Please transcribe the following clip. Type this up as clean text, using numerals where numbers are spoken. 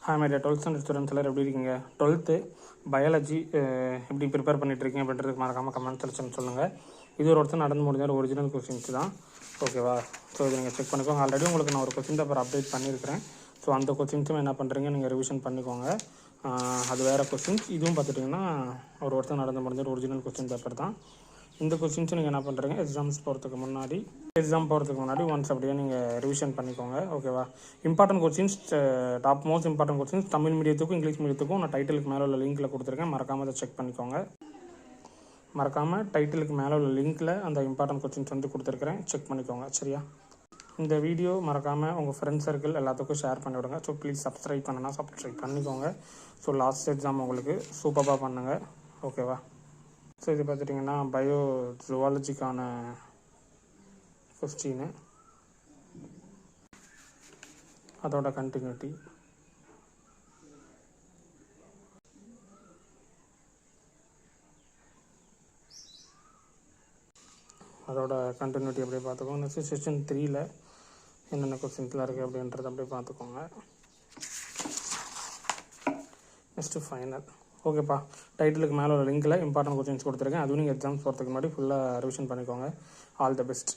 Hi my dear 12th standard students எல்லோரும் எப்படி இருக்கீங்க? 12th பயாலஜி எப்படி ப்ரிப்பேர் பண்ணிட்டுருக்கீங்க அப்படின்றதுக்கு மறக்காமல் கமெண்ட் செக்ஷன் சொல்லுங்கள். இது ஒரு வருஷம் நடந்து முடிஞ்ச ஒரு ஒரிஜினல் கொஸ்டின்ஸ் தான், ஓகேவா? ஸோ இதை நீங்கள் செக் பண்ணிக்கோங்க. ஆல்ரெடி உங்களுக்கு நான் ஒரு கொஸ்டின் பேப்பர் அப்டேட் பண்ணியிருக்கிறேன். ஸோ அந்த கொஸ்டின்ஸும் என்ன பண்ணுறீங்க, நீங்கள் ரிவிஷன் பண்ணிக்கோங்க. அது வேறு கொஸ்டின்ஸ். இதுவும் பார்த்துட்டிங்கன்னா ஒரு வருஷம் நடந்து முடிஞ்ச ஒரு ஒரிஜினல் கொஸ்டின் பேப்பர் தான். இந்த கொஸ்டின்ஸும் நீங்கள் என்ன பண்ணுறீங்க, எக்ஸாம் போகிறதுக்கு முன்னாடி ஒன்ஸ் அப்படியே நீங்கள் ரிவிஷன் பண்ணிக்கோங்க, ஓகேவா? Important questions, top most important questions Tamil மீடியத்துக்கும் இங்கிலீஷ் மீடியத்துக்கும் நான் டைட்டிலுக்கு மேலே உள்ள லிங்க்கில் கொடுத்துருக்கேன். மறக்காமல் அதை செக் பண்ணிக்கோங்க. மறக்காமல் டைட்டிலுக்கு மேலே உள்ள லிங்க்கில் அந்த இம்பார்ட்டன்ட் கொஸ்டின்ஸ் வந்து கொடுத்துருக்குறேன், செக் பண்ணிக்கோங்க, சரியா? இந்த வீடியோ மறக்காமல் உங்கள் ஃப்ரெண்ட்ஸ் சர்க்கிள் எல்லாத்துக்கும் ஷேர் பண்ணிவிடுங்க. ஸோ ப்ளீஸ் சப்ஸ்கிரைப் பண்ணுன்னா சப்ஸ்கிரைப் பண்ணிக்கோங்க. ஸோ லாஸ்ட் எக்ஸாம் உங்களுக்கு சூப்பராக பண்ணுங்கள், ஓகேவா? ஸோ இது பார்த்துட்டிங்கன்னா பயோ ஜுவாலஜிக்கான கொஸ்டின், அதோட கண்டினியூட்டி. அப்படியே பார்த்துக்கோங்க. நெக்ஸ்ட் செஷன் 3ல் என்னென்ன கொஸ்டின்ஸ்லாம் இருக்குது அப்படின்றத அப்படியே பார்த்துக்கோங்க. நெக்ஸ்ட்டு ஃபைனல், ஓகேப்பா? டைட்டிலுக்கு மேலே ஒரு லிங்க்கில் இம்பார்ட்டன்ட் கொஸ்டின்ஸ் கொடுத்துருக்கேன். அதுவும் நீங்கள் எக்ஸாம்ஸ் போகிறதுக்கு முன்னாடி ஃபுல்லாக ரிவிஷன் பண்ணிக்கோங்க. All the best.